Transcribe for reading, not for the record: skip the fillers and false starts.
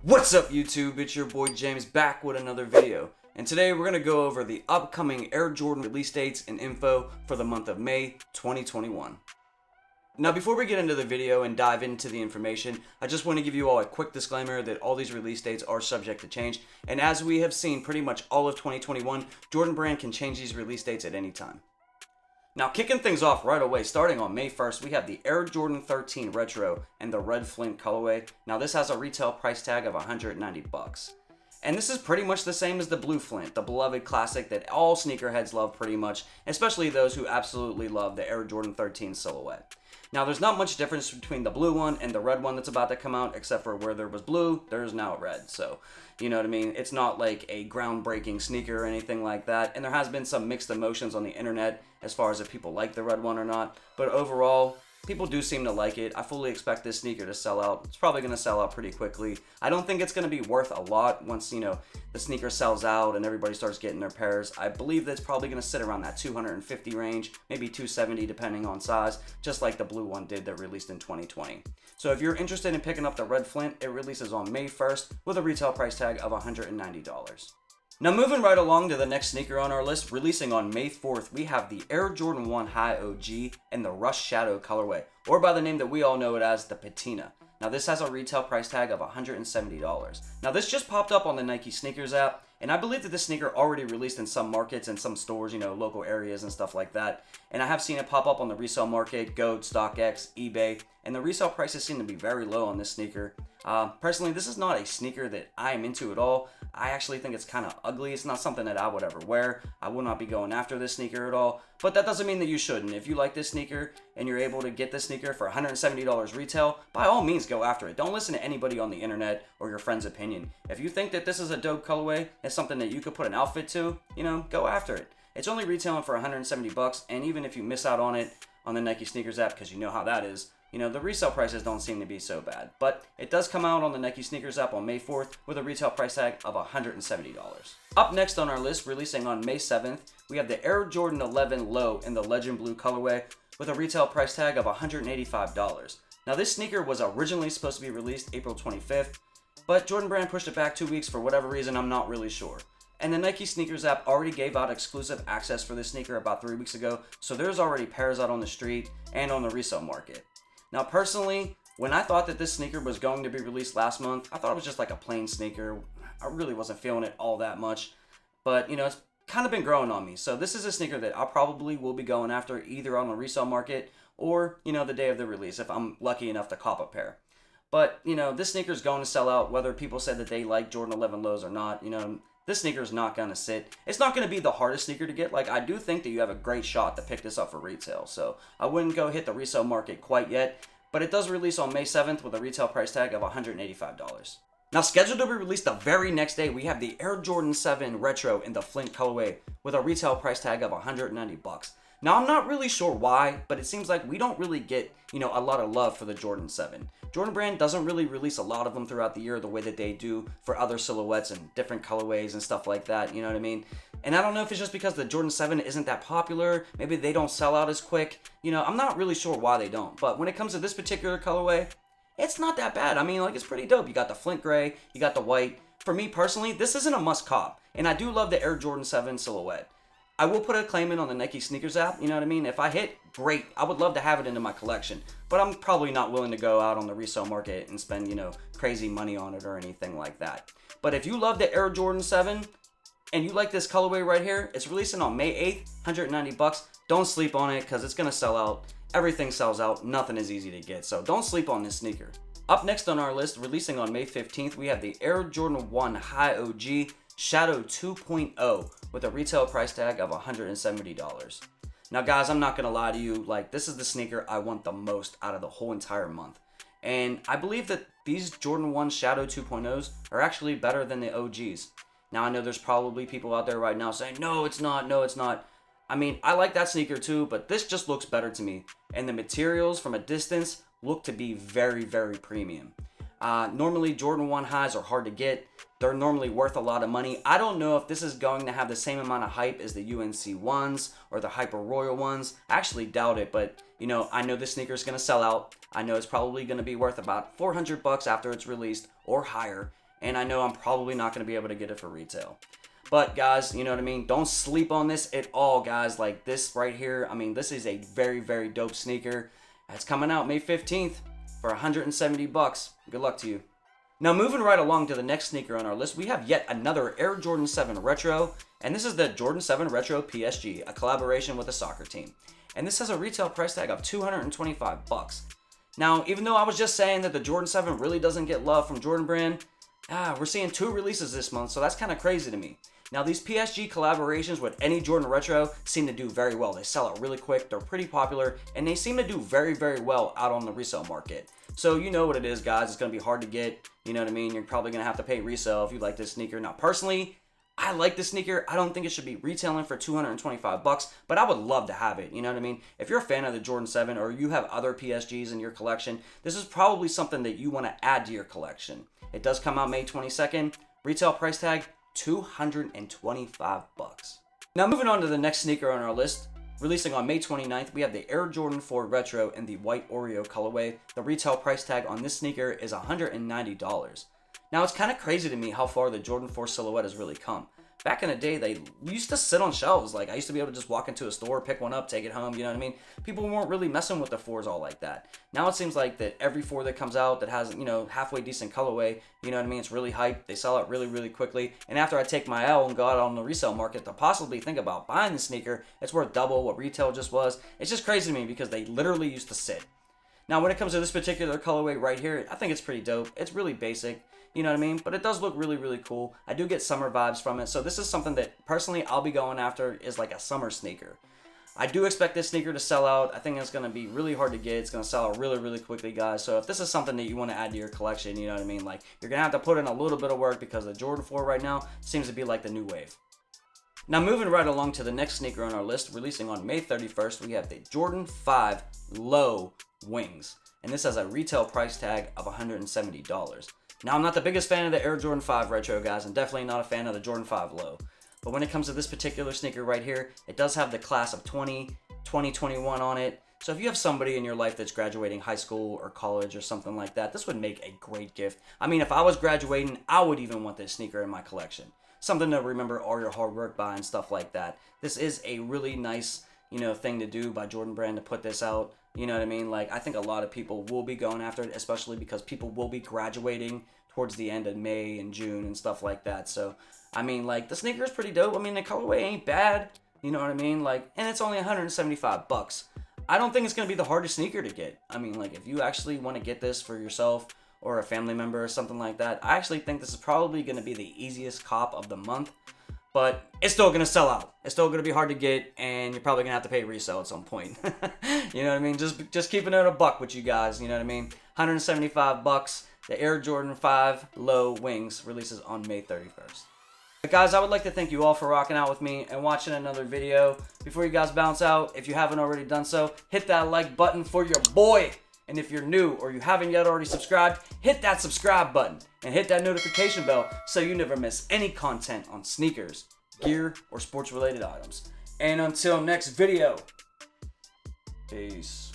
What's up YouTube, it's your boy James back with another video. And today we're going to go over the upcoming Air Jordan release dates and info for the month of May 2021. Now before we get into the video and dive into the information, I just want to give you all a quick disclaimer that all these release dates are subject to change. And as we have seen pretty much all of 2021, Jordan Brand can change these release dates at any time. Now kicking things off right away, starting on May 1st, we have the Air Jordan 13 Retro and the red Flint colorway. Now this has a retail price tag of $190. And this is pretty much the same as the blue Flint, the beloved classic that all sneakerheads love pretty much, especially those who absolutely love the Air Jordan 13 silhouette. Now there's not much difference between the blue one and the red one that's about to come out, except for where there was blue, there's now red. So, you know what I mean? It's not like a groundbreaking sneaker or anything like that. And there has been some mixed emotions on the internet as far as if people like the red one or not. But overall, people do seem to like it. I fully expect this sneaker to sell out. It's probably going to sell out pretty quickly. I don't think it's going to be worth a lot once, the sneaker sells out and everybody starts getting their pairs. I believe that it's probably going to sit around that 250 range, maybe 270 depending on size, just like the blue one did that released in 2020. So if you're interested in picking up the red Flint, it releases on May 1st with a retail price tag of $190. Now moving right along to the next sneaker on our list, releasing on May 4th, we have the Air Jordan 1 High OG and the Rush Shadow colorway, or by the name that we all know it as, the Patina. Now this has a retail price tag of $170. Now this just popped up on the Nike sneakers app, and I believe that this sneaker already released in some markets and some stores, local areas and stuff like that. And I have seen it pop up on the resale market, GOAT, StockX, eBay, and the resale prices seem to be very low on this sneaker. Personally, this is not a sneaker that I am into at all. I actually think it's kind of ugly. It's not something that I would ever wear. I will not be going after this sneaker at all. But that doesn't mean that you shouldn't. If you like this sneaker and you're able to get this sneaker for $170 retail, by all means go after it. Don't listen to anybody on the internet or your friend's opinion. If you think that this is a dope colorway, it's something that you could put an outfit to, go after it. It's only retailing for $170, and even if you miss out on it on the Nike sneakers app, because you know how that is, the resale prices don't seem to be so bad. But it does come out on the Nike sneakers app on May 4th with a retail price tag of $170. Up next on our list, releasing on May 7th, we have the Air Jordan 11 Low in the Legend Blue colorway with a retail price tag of $185. Now this sneaker was originally supposed to be released April 25th, but Jordan Brand pushed it back 2 weeks for whatever reason, I'm not really sure. And the Nike sneakers app already gave out exclusive access for this sneaker about 3 weeks ago, so there's already pairs out on the street and on the resale market. Now personally, when I thought that this sneaker was going to be released last month, I thought it was just like a plain sneaker. I really wasn't feeling it all that much, but it's kind of been growing on me. So this is a sneaker that I probably will be going after either on the resale market or, the day of the release if I'm lucky enough to cop a pair. But, this sneaker is going to sell out whether people said that they like Jordan 11 lows or not. This sneaker is not going to sit. It's not going to be the hardest sneaker to get. Like, I do think that you have a great shot to pick this up for retail. So I wouldn't go hit the resale market quite yet. But it does release on May 7th with a retail price tag of $185. Now scheduled to be released the very next day, we have the Air Jordan 7 Retro in the Flint colorway with a retail price tag of $190. Now I'm not really sure why, but it seems like we don't really get, a lot of love for the Jordan 7. Jordan Brand doesn't really release a lot of them throughout the year the way that they do for other silhouettes and different colorways and stuff like that, you know what I mean? And I don't know if it's just because the Jordan 7 isn't that popular, maybe they don't sell out as quick, I'm not really sure why they don't. But when it comes to this particular colorway, it's not that bad. I mean, it's pretty dope. You got the Flint gray, you got the white. For me personally, this isn't a must cop, and I do love the Air Jordan 7 silhouette. I will put a claim in on the Nike sneakers app, you know what I mean? If I hit, great. I would love to have it into my collection, but I'm probably not willing to go out on the resale market and spend, crazy money on it or anything like that. But if you love the Air Jordan 7 and you like this colorway right here, it's releasing on May 8th, $190. Don't sleep on it because it's going to sell out. Everything sells out. Nothing is easy to get, so don't sleep on this sneaker. Up next on our list, releasing on May 15th, we have the Air Jordan 1 High OG Shadow 2.0 with a retail price tag of $170. Now guys, I'm not gonna lie to you, this is the sneaker I want the most out of the whole entire month. And I believe that these Jordan 1 Shadow 2.0s are actually better than the OGs. Now I know there's probably people out there right now saying, no it's not. I mean, I like that sneaker too, but this just looks better to me. And the materials from a distance look to be very, very premium. Normally Jordan 1 highs are hard to get. They're normally worth a lot of money. I don't know if this is going to have the same amount of hype as the UNC ones or the Hyper Royal ones. I actually doubt it, but I know this sneaker is going to sell out. I know it's probably going to be worth about $400 after it's released or higher. and I know I'm probably not going to be able to get it for retail. But guys, you know what I mean? Don't sleep on this at all, guys. Like this right here, I mean, this is a very, very dope sneaker. It's coming out May 15th for 170 bucks. Good luck to you. Now moving right along to the next sneaker on our list, we have yet another Air Jordan 7 Retro, and this is the Jordan 7 Retro PSG, a collaboration with a soccer team. And this has a retail price tag of 225 bucks. Now, even though I was just saying that the Jordan 7 really doesn't get love from Jordan Brand, we're seeing 2 releases this month, so that's kind of crazy to me. Now, these PSG collaborations with any Jordan Retro seem to do very well. They sell out really quick, they're pretty popular, and they seem to do very, very well out on the resale market. So you know what it is, guys. It's going to be hard to get, you know what I mean? You're probably going to have to pay resale if you like this sneaker. Now, personally, I like this sneaker. I don't think it should be retailing for 225 bucks, but I would love to have it. You know what I mean? If you're a fan of the Jordan 7 or you have other PSGs in your collection, this is probably something that you want to add to your collection. It does come out May 22nd. Retail price tag, 225 bucks. Now moving on to the next sneaker on our list, releasing on May 29th, we have the Air Jordan 4 Retro in the white Oreo colorway. The retail price tag on this sneaker is $190. Now it's kind of crazy to me how far the Jordan 4 silhouette has really come. Back in the day, they used to sit on shelves. Like I used to be able to just walk into a store, pick one up, take it home, you know what I mean? People weren't really messing with the 4s all like that. Now it seems like that every 4 that comes out that has, you know, halfway decent colorway, you know what I mean? It's really hyped. They sell out really, really quickly. And after I take my L and go out on the resale market to possibly think about buying the sneaker, it's worth double what retail just was. It's just crazy to me because they literally used to sit. Now when it comes to this particular colorway right here, I think it's pretty dope. It's really basic. You know what I mean? But it does look really, really cool. I do get summer vibes from it. So this is something that personally I'll be going after is like a summer sneaker. I do expect this sneaker to sell out. I think it's going to be really hard to get. It's going to sell out really, really quickly, guys. So if this is something that you want to add to your collection, you know what I mean? Like you're going to have to put in a little bit of work because the Jordan 4 right now seems to be like the new wave. Now moving right along to the next sneaker on our list, releasing on May 31st, we have the Jordan 5 Low Wings. And this has a retail price tag of $170. Now, I'm not the biggest fan of the Air Jordan 5 Retro, guys. I'm definitely not a fan of the Jordan 5 Low. But when it comes to this particular sneaker right here, it does have the class of 2021 on it. So if you have somebody in your life that's graduating high school or college or something like that, this would make a great gift. I mean, if I was graduating, I would even want this sneaker in my collection. Something to remember all your hard work by and stuff like that. This is a really nice, you know, thing to do by Jordan Brand to put this out. You know what I mean? Like, I think a lot of people will be going after it, especially because people will be graduating towards the end of May and June and stuff like that. So, I mean, like, the sneaker is pretty dope. I mean, the colorway ain't bad. You know what I mean? Like, and it's only 175 bucks. I don't think it's going to be the hardest sneaker to get. I mean, like, if you actually want to get this for yourself or a family member or something like that, I actually think this is probably going to be the easiest cop of the month. But it's still going to sell out. It's still going to be hard to get, and you're probably going to have to pay resale at some point. You know what I mean? Just keeping it a buck with you guys, you know what I mean? 175 bucks. The Air Jordan 5 Low Wings releases on May 31st. But guys, I would like to thank you all for rocking out with me and watching another video. Before you guys bounce out, if you haven't already done so, hit that like button for your boy. And if you're new or you haven't yet already subscribed, hit that subscribe button and hit that notification bell so you never miss any content on sneakers, gear, or sports related items. And until next video, peace.